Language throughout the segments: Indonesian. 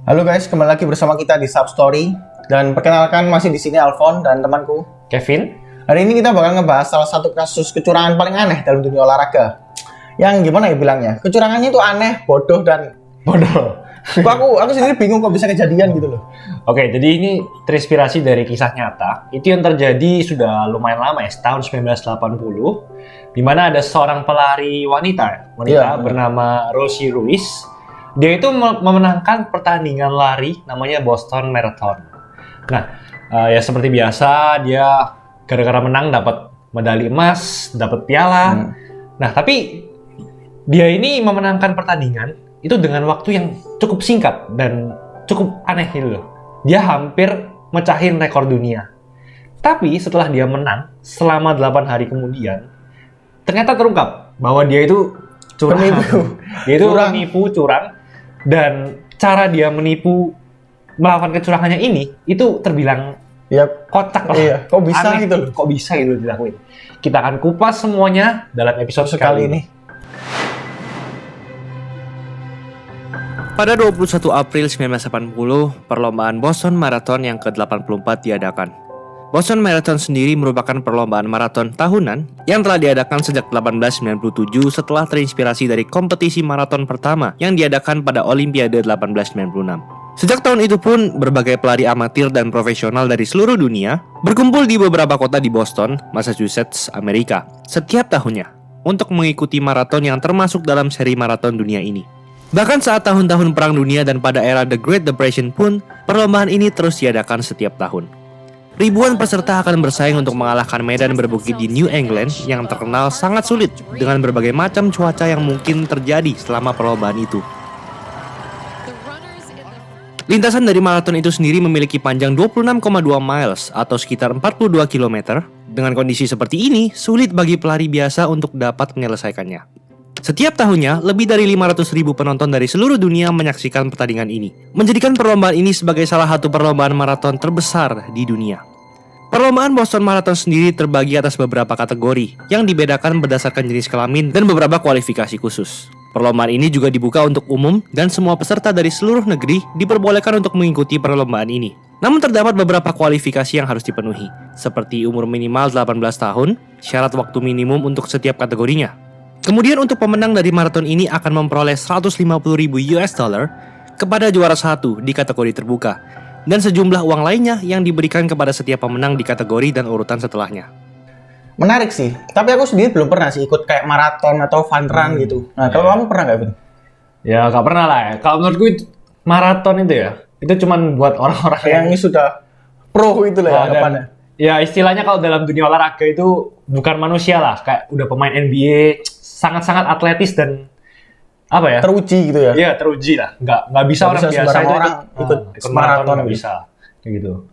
Halo guys, kembali lagi bersama kita di Substory. Dan perkenalkan masih di sini Alfon dan temanku Kevin. Hari ini kita bakal ngebahas salah satu kasus kecurangan paling aneh dalam dunia olahraga. Yang gimana ya bilangnya? Kecurangannya itu aneh, bodoh dan Bodoh. aku sendiri bingung kok bisa kejadian gitu loh. Oke, jadi ini terinspirasi dari kisah nyata. Itu yang terjadi sudah lumayan lama ya, tahun 1980, di mana ada seorang pelari wanita Iya, bernama Rosie Ruiz. Dia itu memenangkan pertandingan lari namanya Boston Marathon. Nah, ya seperti biasa dia gara-gara menang dapat medali emas, dapat piala. Nah, tapi dia ini memenangkan pertandingan itu dengan waktu yang cukup singkat dan cukup aneh gitu loh. Dia hampir mecahin rekor dunia. Tapi setelah dia menang, selama 8 hari kemudian, ternyata terungkap bahwa dia itu curang. Dia itu menipu, curang. Dan cara dia melakukan kecurangannya ini, itu terbilang kocak lah. Iya, kok bisa aneh, gitu loh. Kok bisa gitu dilakuin. Kita akan kupas semuanya dalam episode sekali ini. Pada 21 April 1980, perlombaan Boston Marathon yang ke-84 diadakan. Boston Marathon sendiri merupakan perlombaan maraton tahunan yang telah diadakan sejak 1897 setelah terinspirasi dari kompetisi maraton pertama yang diadakan pada Olimpiade 1896. Sejak tahun itu pun, berbagai pelari amatir dan profesional dari seluruh dunia berkumpul di beberapa kota di Boston, Massachusetts, Amerika setiap tahunnya untuk mengikuti maraton yang termasuk dalam seri maraton dunia ini. Bahkan saat tahun-tahun Perang Dunia dan pada era The Great Depression pun, perlombaan ini terus diadakan setiap tahun. Ribuan peserta akan bersaing untuk mengalahkan medan berbukit di New England yang terkenal sangat sulit dengan berbagai macam cuaca yang mungkin terjadi selama perlombaan itu. Lintasan dari maraton itu sendiri memiliki panjang 26,2 miles atau sekitar 42 km. Dengan kondisi seperti ini, sulit bagi pelari biasa untuk dapat menyelesaikannya. Setiap tahunnya, lebih dari 500.000 penonton dari seluruh dunia menyaksikan pertandingan ini, menjadikan perlombaan ini sebagai salah satu perlombaan maraton terbesar di dunia. Perlombaan Boston Marathon sendiri terbagi atas beberapa kategori yang dibedakan berdasarkan jenis kelamin dan beberapa kualifikasi khusus. Perlombaan ini juga dibuka untuk umum dan semua peserta dari seluruh negeri diperbolehkan untuk mengikuti perlombaan ini. Namun terdapat beberapa kualifikasi yang harus dipenuhi, seperti umur minimal 18 tahun, syarat waktu minimum untuk setiap kategorinya. Kemudian untuk pemenang dari maraton ini akan memperoleh $150.000 kepada juara satu di kategori terbuka dan sejumlah uang lainnya yang diberikan kepada setiap pemenang di kategori dan urutan setelahnya. Menarik sih, tapi aku sendiri belum pernah sih ikut kayak maraton atau fun run gitu. Nah, kalau kamu pernah nggak, Vin? Ya, nggak pernah lah ya. Kalau menurutku itu, maraton itu cuman buat orang-orang yang sudah pro itu lah ya, depannya. Ya, istilahnya kalau dalam dunia olahraga itu bukan manusia lah, kayak udah pemain NBA, sangat-sangat atletis dan apa ya? Teruji gitu ya? Iya, teruji lah. Nggak bisa orang biasa itu ikut maraton nggak bisa, kayak gitu.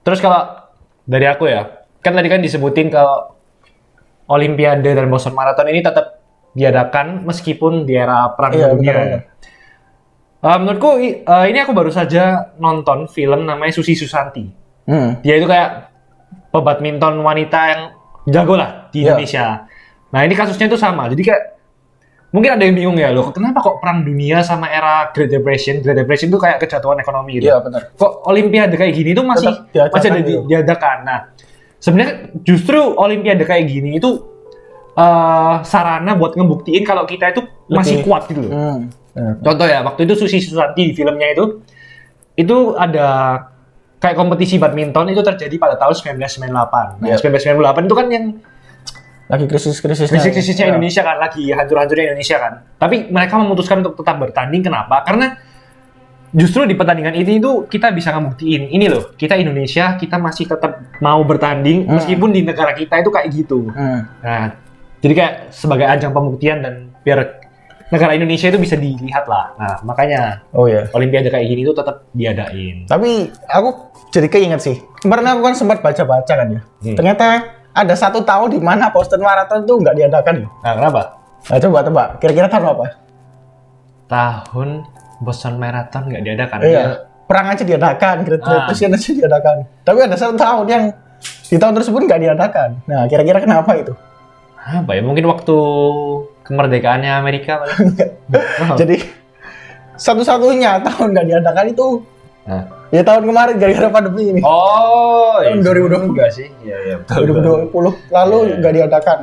Terus kalau dari aku ya, kan tadi kan disebutin kalau Olimpiade dan Boston Marathon ini tetap diadakan meskipun di era Perang Dunia. Benar. Menurutku ini aku baru saja nonton film namanya Susi Susanti. Dia itu kayak pebadminton wanita yang jago lah di Indonesia. Nah, ini kasusnya itu sama. Jadi kayak mungkin ada yang bingung ya, loh, kenapa kok Perang Dunia sama era Great Depression itu kayak kejatuhan ekonomi gitu. Iya, benar. Kok Olimpiade kayak gini itu masih ada diadakan. Nah, sebenarnya justru Olimpiade kayak gini itu sarana buat ngebuktiin kalau kita itu masih kuat gitu loh. Contoh ya, waktu itu Susi Susanti di filmnya itu ada kayak kompetisi badminton itu terjadi pada tahun 1998. Nah, 1998 itu kan yang lagi krisis-krisisnya Indonesia kan, lagi hancur-hancurnya Indonesia kan. Tapi mereka memutuskan untuk tetap bertanding. Kenapa? Karena justru di pertandingan itu kita bisa ngebuktiin ini loh, kita Indonesia, kita masih tetap mau bertanding meskipun di negara kita itu kayak gitu. Nah, jadi kayak sebagai ajang pembuktian dan biar negara Indonesia itu bisa dilihat lah. Nah, makanya Olimpiade kayak gini itu tetap diadain. Tapi aku jadi keinget sih, kemarin aku kan sempat baca-baca kan ya. Ternyata ada 1 tahun di mana Boston Marathon tuh nggak diadakan loh. Nah, kenapa? Nah, coba tebak. Kira-kira tahun apa? Tahun Boston Marathon nggak diadakan. Iya. Perang aja diadakan, Great Depression aja diadakan. Tapi ada 1 tahun yang di tahun tersebut nggak diadakan. Nah, kira-kira kenapa itu? Apa ya? Mungkin waktu kemerdekaannya Amerika. Jadi satu-satunya tahun nggak diadakan itu Nah. ya tahun kemarin gara-gara pandemi ini. Oh, Tahun 2020 juga sih. Iya, betul. 2020 lalu nggak diadakan.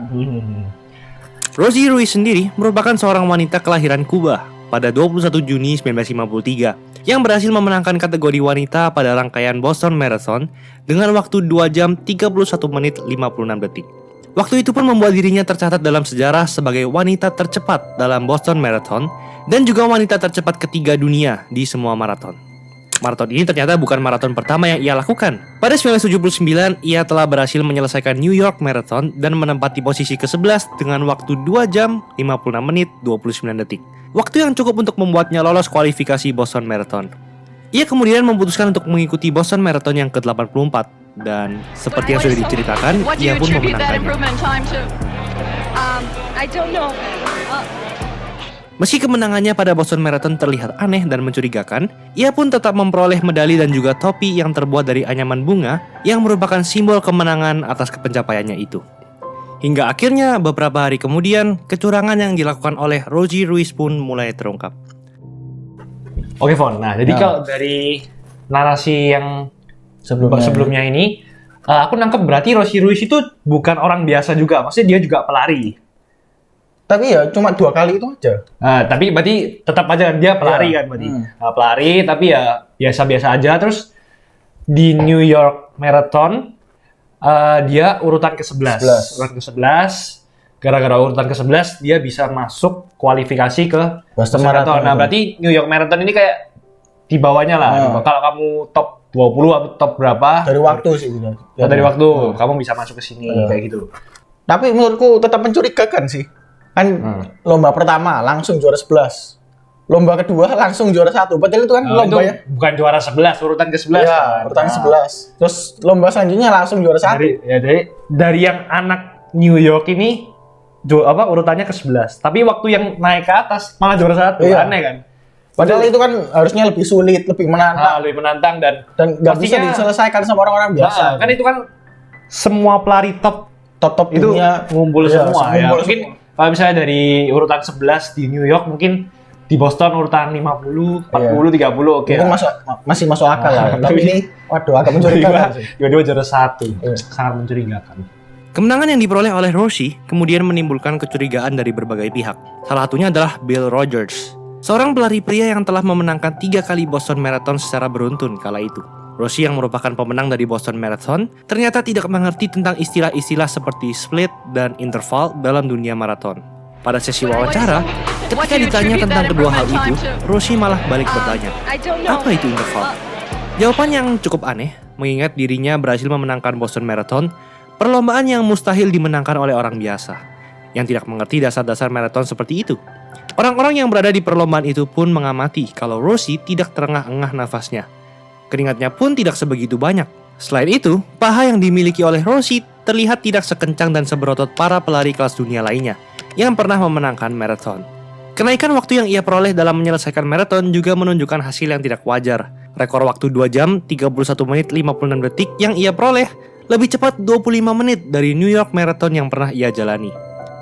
Rosie Ruiz sendiri merupakan seorang wanita kelahiran Kuba pada 21 Juni 1953 yang berhasil memenangkan kategori wanita pada rangkaian Boston Marathon dengan waktu 2 jam 31 menit 56 detik. Waktu itu pun membuat dirinya tercatat dalam sejarah sebagai wanita tercepat dalam Boston Marathon dan juga wanita tercepat ketiga dunia di semua maraton. Maraton ini ternyata bukan maraton pertama yang ia lakukan. Pada 1979, ia telah berhasil menyelesaikan New York Marathon dan menempati posisi ke-11 dengan waktu 2 jam 56 menit 29 detik. Waktu yang cukup untuk membuatnya lolos kualifikasi Boston Marathon. Ia kemudian memutuskan untuk mengikuti Boston Marathon yang ke-84 dan seperti yang sudah diceritakan, ia pun memenangkannya. Meski kemenangannya pada Boston Marathon terlihat aneh dan mencurigakan, ia pun tetap memperoleh medali dan juga topi yang terbuat dari anyaman bunga yang merupakan simbol kemenangan atas pencapaiannya itu. Hingga akhirnya beberapa hari kemudian, kecurangan yang dilakukan oleh Rosie Ruiz pun mulai terungkap. Oke, Von. Nah, jadi kalau dari narasi yang sebelumnya ini, aku nangkep berarti Rosie Ruiz itu bukan orang biasa juga. Maksudnya dia juga pelari. Tapi ya cuma 2 kali itu aja. Tapi berarti tetap aja dia pelari kan berarti. Pelari tapi ya biasa-biasa aja. Terus di New York Marathon dia urutan ke-11. Urutan ke-11. Gara-gara urutan ke-11 dia bisa masuk kualifikasi ke Boston Marathon. Nah, berarti New York Marathon ini kayak di bawahnya lah. Kalau kamu top 20 atau top berapa? Dari waktu sih. Dari waktu kamu bisa masuk ke sini kayak gitu. Tapi menurutku tetap mencurigakan sih. Kan lomba pertama langsung juara 11. Lomba kedua langsung juara 1. Padahal itu kan lomba itu bukan juara 11, urutan ke-11. Ya, urutan 11. Terus lomba selanjutnya langsung juara 1. Dari yang anak New York ini urutannya ke-11. Tapi waktu yang naik ke atas malah juara 1. Aneh kan? Padahal itu kan harusnya lebih sulit, lebih menantang. Lebih menantang dan nggak bisa diselesaikan sama orang-orang biasa. Kan itu kan semua pelari top itu dunia ngumpul semua ya. ngumpul Mungkin kalau misalnya dari urutan 11 di New York, mungkin di Boston urutan 50, 40, 30 oke. Mungkin masih masuk akal lah. Tapi ini waduh agak mencurigakan sih. Tiba-tiba juara 1. Sangat mencurigakan. Kemenangan yang diperoleh oleh Rosie kemudian menimbulkan kecurigaan dari berbagai pihak. Salah satunya adalah Bill Rogers, seorang pelari pria yang telah memenangkan 3 kali Boston Marathon secara beruntun kala itu. Rosie yang merupakan pemenang dari Boston Marathon ternyata tidak mengerti tentang istilah-istilah seperti split dan interval dalam dunia maraton. Pada sesi wawancara, ketika ditanya tentang kedua hal itu, Rosie malah balik bertanya, apa itu interval? Jawaban yang cukup aneh, mengingat dirinya berhasil memenangkan Boston Marathon, perlombaan yang mustahil dimenangkan oleh orang biasa, yang tidak mengerti dasar-dasar maraton seperti itu. Orang-orang yang berada di perlombaan itu pun mengamati kalau Rosie tidak terengah-engah nafasnya. Keringatnya pun tidak sebegitu banyak. Selain itu, paha yang dimiliki oleh Rosie terlihat tidak sekencang dan seberotot para pelari kelas dunia lainnya yang pernah memenangkan maraton. Kenaikan waktu yang ia peroleh dalam menyelesaikan maraton juga menunjukkan hasil yang tidak wajar. Rekor waktu 2 jam 31 menit 56 detik yang ia peroleh lebih cepat 25 menit dari New York Marathon yang pernah ia jalani.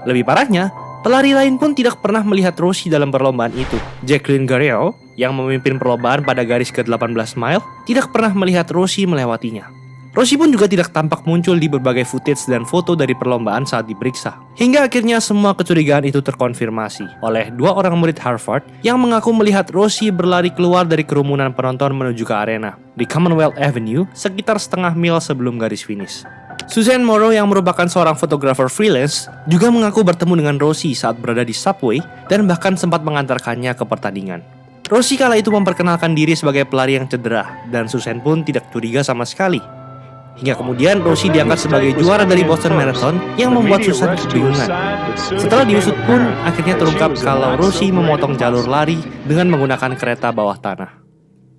Lebih parahnya, pelari lain pun tidak pernah melihat Rosie dalam perlombaan itu. Jacqueline Guerrero, yang memimpin perlombaan pada garis ke-18 mile, tidak pernah melihat Rosie melewatinya. Rosie pun juga tidak tampak muncul di berbagai footage dan foto dari perlombaan saat diperiksa. Hingga akhirnya semua kecurigaan itu terkonfirmasi oleh 2 orang murid Harvard yang mengaku melihat Rosie berlari keluar dari kerumunan penonton menuju ke arena di Commonwealth Avenue sekitar setengah mil sebelum garis finish. Suzanne Morrow yang merupakan seorang fotografer freelance juga mengaku bertemu dengan Rosie saat berada di subway dan bahkan sempat mengantarkannya ke pertandingan. Rosie kala itu memperkenalkan diri sebagai pelari yang cedera dan Suzanne pun tidak curiga sama sekali. Hingga kemudian Rosie diangkat sebagai juara dari Boston Marathon yang membuat Suzanne kebingungan. Setelah diusut pun akhirnya terungkap kalau Rosie memotong jalur lari dengan menggunakan kereta bawah tanah.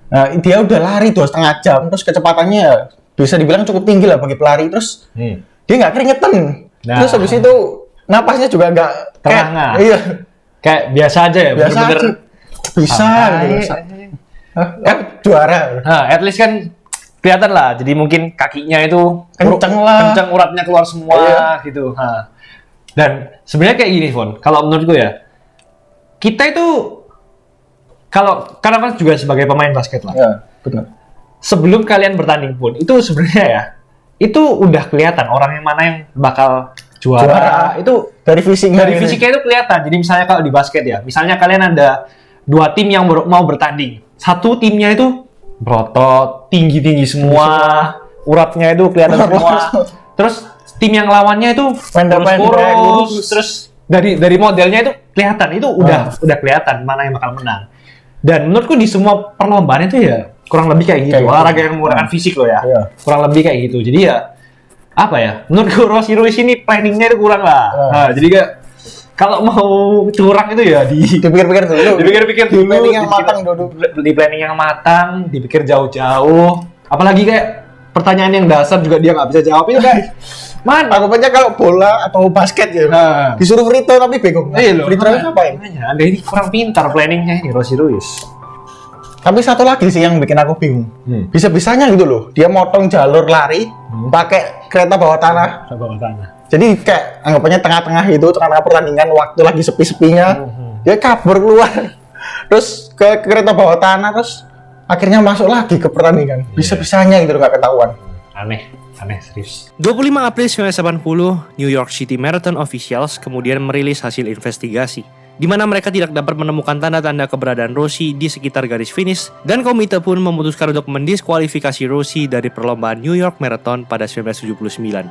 Nah, dia udah lari 2,5 jam, terus kecepatannya bisa dibilang cukup tinggi lah bagi pelari. Terus dia nggak keringetan. Terus habis itu napasnya juga nggak Terengah. Kayak biasa aja ya. Biasa bener-bener aja. Bisa gitu. Kan juara. At least kan kelihatan lah. Jadi mungkin kakinya itu kenceng uratnya keluar semua gitu. Dan sebenarnya kayak gini, Von. Kalau menurutku ya, kita itu karena kan juga sebagai pemain basket lah. Ya, benar. Sebelum kalian bertanding pun itu sebenarnya ya itu udah kelihatan orang yang mana yang bakal juara. Itu Dari fisiknya. dari fisiknya itu kelihatan. Jadi misalnya kalau di basket ya, misalnya kalian ada 2 tim yang mau bertanding. Satu timnya itu berotot, tinggi-tinggi semua, uratnya itu kelihatan semua. Terus tim yang lawannya itu Pendek-pendek, kurus-kurus. lurus. Terus dari modelnya itu kelihatan, itu udah kelihatan mana yang bakal menang. Dan menurutku di semua perlombaan itu ya kurang lebih kayak gitu. Kayak gitu. Olahraga yang menggunakan fisik loh ya. Iya. Kurang lebih kayak gitu. Jadi ya apa ya? Menurutku Rossi Ruiz ini planningnya itu kurang lah. Nah, jadi kayak kalau mau curang itu ya Dipikir-pikir dulu. dipikir-pikir dulu, Planning yang dipikir- matang dulu. di planning yang matang, dipikir jauh-jauh. Apalagi kayak pertanyaan yang dasar juga dia nggak bisa jawab itu kayak mana? Anggapannya kalau bola atau basket ya, Nah, disuruh free throw tapi bingung. iya loh. Free throw ngapain? Makanya, Anda ini kurang pintar planningnya ini Rossi Ruiz. Tapi satu lagi sih yang bikin aku bingung. Hmm. Bisa-bisanya gitu loh, dia motong jalur lari pakai kereta bawah tanah. Bawah tanah. Jadi kayak anggapannya tengah-tengah itu, tengah-tengah pertandingan waktu lagi sepi-sepinya, dia kabur keluar. Terus ke kereta bawah tanah, terus akhirnya masuk lagi ke pertandingan. Bisa-bisanya gitu loh, nggak ketahuan. Aneh serius. 25 April 1980, New York City Marathon Officials kemudian merilis hasil investigasi, di mana mereka tidak dapat menemukan tanda-tanda keberadaan Rossi di sekitar garis finish, dan komite pun memutuskan untuk mendiskualifikasi Rossi dari perlombaan New York Marathon pada 1979.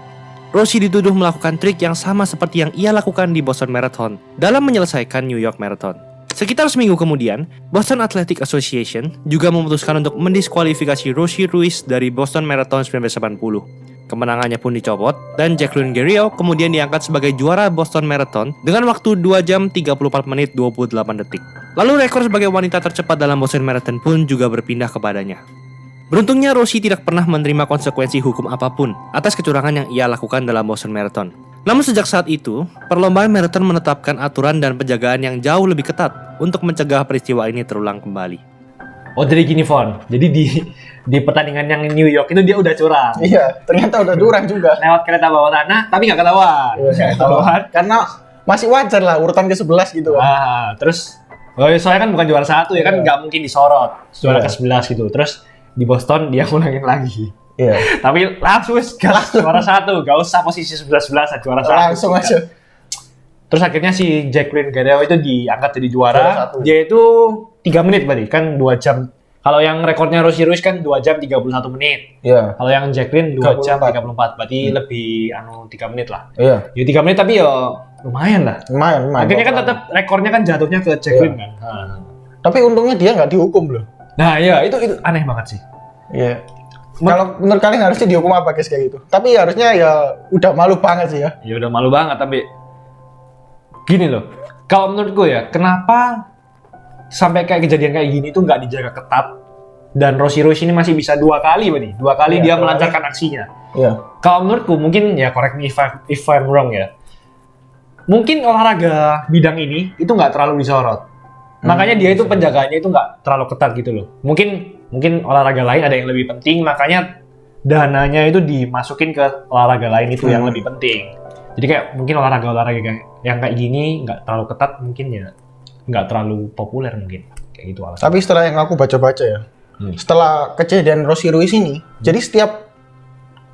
Rossi dituduh melakukan trik yang sama seperti yang ia lakukan di Boston Marathon dalam menyelesaikan New York Marathon. Sekitar seminggu kemudian, Boston Athletic Association juga memutuskan untuk mendiskualifikasi Rossi Ruiz dari Boston Marathon 1980. Kemenangannya pun dicopot, dan Jacqueline Guerrero kemudian diangkat sebagai juara Boston Marathon dengan waktu 2 jam 34 menit 28 detik. Lalu rekor sebagai wanita tercepat dalam Boston Marathon pun juga berpindah kepadanya. Beruntungnya Rossi tidak pernah menerima konsekuensi hukum apapun atas kecurangan yang ia lakukan dalam Boston Marathon. Namun sejak saat itu, perlombaan marathon menetapkan aturan dan penjagaan yang jauh lebih ketat untuk mencegah peristiwa ini terulang kembali. Oh jadi gini Fon, jadi di pertandingan yang New York itu dia udah curang. Iya, ternyata udah durang juga. Lewat kereta bawah tanah, tapi nggak ketahuan. Iya, nggak ketahuan. Karena masih wajar lah urutan ke-11 gitu. Terus, soalnya kan bukan juara 1 ya kan Iya. nggak mungkin disorot. Juara Iya. ke-11 gitu. Terus di Boston dia ulangin lagi. Iya. Tapi langsung gas juara 1, gak usah posisi 11-11 juara 1. Langsung aja. Terus akhirnya si Jacqueline Guerrero itu diangkat jadi juara. Juara 1. Dia itu 3 menit berarti kan 2 jam. Kalau yang rekornya Rossi Ruiz kan 2 jam 31 menit. Iya. Kalau yang Jacqueline 2 jam 34. 34. Berarti lebih 3 menit lah. Iya. Ya 3 menit tapi ya lumayan lah. Lumayan. Akhirnya kan tetap rekornya kan jatuhnya ke Jacqueline kan. Tapi untungnya dia nggak dihukum loh. Nah iya itu aneh banget sih. Iya. Kalau menurut kalian harusnya dihukum apa guys kayak gitu? Tapi harusnya ya udah malu banget sih ya. Ya udah malu banget tapi gini loh. Kalau menurutku ya, kenapa sampai kayak kejadian kayak gini tuh nggak dijaga ketat dan Rossi Ruiz ini masih bisa 2 kali berarti. 2 kali Iya, dia 2 melancarkan aksinya. Iya. Kalau menurutku mungkin ya correct me if I'm wrong ya. Mungkin olahraga bidang ini itu nggak terlalu disorot. Makanya dia itu penjagaannya itu nggak terlalu ketat gitu loh. Mungkin olahraga lain ada yang lebih penting, makanya dananya itu dimasukin ke olahraga lain itu yang lebih penting. Jadi kayak mungkin olahraga yang kayak gini nggak terlalu ketat, mungkin ya nggak terlalu populer mungkin kayak gitu alasannya. Tapi setelah yang aku baca-baca ya, setelah kejadian Rossi Ruiz ini, jadi setiap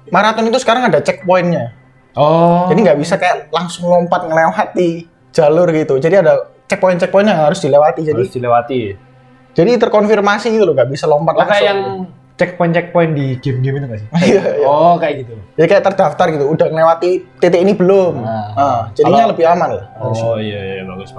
maraton itu sekarang ada checkpointnya. Oh. Jadi nggak bisa kayak langsung lompat ngelewati jalur gitu. Jadi ada checkpoint-checkpoint yang harus dilewati. Harus dilewati. Jadi terkonfirmasi gitu loh, nggak bisa lompat langsung. Kayak yang checkpoint di game-game itu nggak sih? Iya, iya. Oh kayak gitu. Jadi kayak terdaftar gitu, udah ngelewati titik ini belum. Jadinya Kalau- lebih aman lah. Oh iya bagus.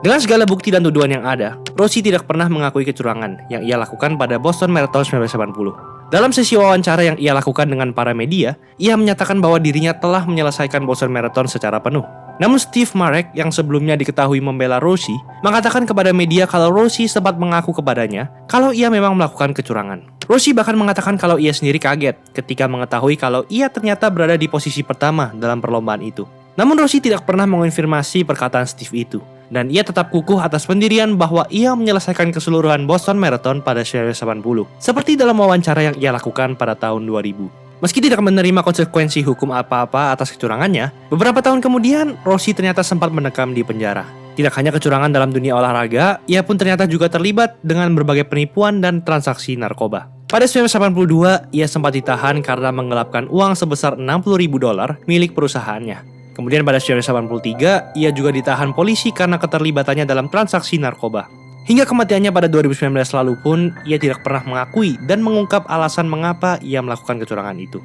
Dengan segala bukti dan tuduhan yang ada, Rossi tidak pernah mengakui kecurangan yang ia lakukan pada Boston Marathon 1980. Dalam sesi wawancara yang ia lakukan dengan para media, ia menyatakan bahwa dirinya telah menyelesaikan Boston Marathon secara penuh. Namun Steve Marek yang sebelumnya diketahui membela Rossi, mengatakan kepada media kalau Rossi sempat mengaku kepadanya kalau ia memang melakukan kecurangan. Rossi bahkan mengatakan kalau ia sendiri kaget ketika mengetahui kalau ia ternyata berada di posisi pertama dalam perlombaan itu. Namun Rossi tidak pernah mengonfirmasi perkataan Steve itu, dan ia tetap kukuh atas pendirian bahwa ia menyelesaikan keseluruhan Boston Marathon pada 1980, seperti dalam wawancara yang ia lakukan pada tahun 2000. Meski tidak menerima konsekuensi hukum apa-apa atas kecurangannya, beberapa tahun kemudian Rossi ternyata sempat mendekam di penjara. Tidak hanya kecurangan dalam dunia olahraga, ia pun ternyata juga terlibat dengan berbagai penipuan dan transaksi narkoba. Pada 1982, ia sempat ditahan karena menggelapkan uang sebesar $60.000 milik perusahaannya. Kemudian pada 1983, ia juga ditahan polisi karena keterlibatannya dalam transaksi narkoba. Hingga kematiannya pada 2019 lalu pun, ia tidak pernah mengakui dan mengungkap alasan mengapa ia melakukan kecurangan itu.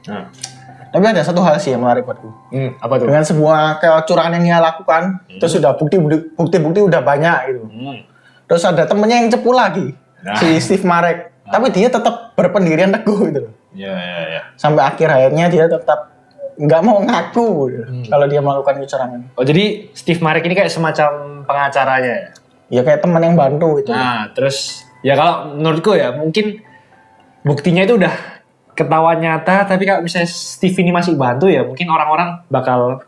Nah. Tapi ada satu hal sih yang menarik buatku. Apa tuh? Dengan semua kecurangan yang dia lakukan, terus sudah bukti-bukti udah banyak gitu. Terus ada temennya yang cepu lagi, si Steve Marek. Tapi dia tetap berpendirian teguh gitu loh. Iya. Sampai akhirnya dia tetap nggak mau ngaku gitu, kalau dia melakukan kecurangan. Oh, jadi Steve Marek ini kayak semacam pengacaranya ya? Ya kayak teman yang bantu gitu. Nah, terus ya kalau menurutku ya mungkin buktinya itu udah ketahuan nyata, tapi kalau misalnya Steve ini masih bantu ya mungkin orang-orang bakal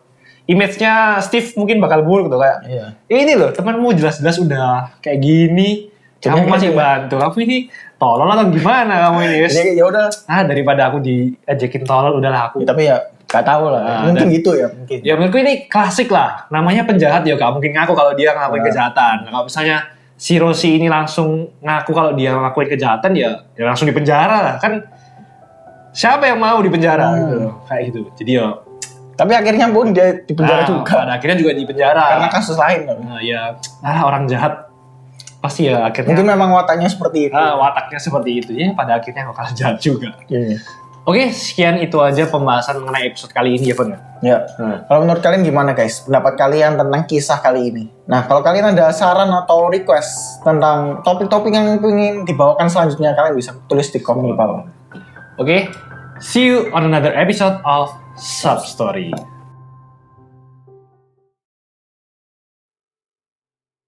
image-nya Steve mungkin bakal buruk tuh kayak ini loh temanmu jelas-jelas udah kayak gini, kamu masih bantu, kamu ini tolol atau gimana kamu ini? Jadi ya udah. Daripada aku diejekin tolol udahlah aku. Ya, tapi ya gak tahu lah. Mungkin gitu ya mungkin. Ya menurutku ini klasik lah, namanya penjahat ya gak mungkin ngaku kalau dia ngelakuin kejahatan. Kalau misalnya si Rossi ini langsung ngaku kalau dia ngelakuin kejahatan ya langsung dipenjara lah kan. Siapa yang mau dipenjara gitu, kayak gitu. Jadi ya. Tapi akhirnya pun dia dipenjara juga. Pada akhirnya juga dipenjara. Karena kasus lain kan. Nah, ya, orang jahat pasti ya akhirnya. Mungkin memang wataknya seperti itu. Wataknya seperti itu ya. Pada akhirnya bakal jahat juga. Iya. Oke, sekian itu aja pembahasan mengenai episode kali ini ya, Pon. Ya. Kalau menurut kalian gimana guys? Pendapat kalian tentang kisah kali ini? Nah, kalau kalian ada saran atau request tentang topik-topik yang ingin dibawakan selanjutnya, kalian bisa tulis di komen di bawah. Oke, see you on another episode of Sub Story.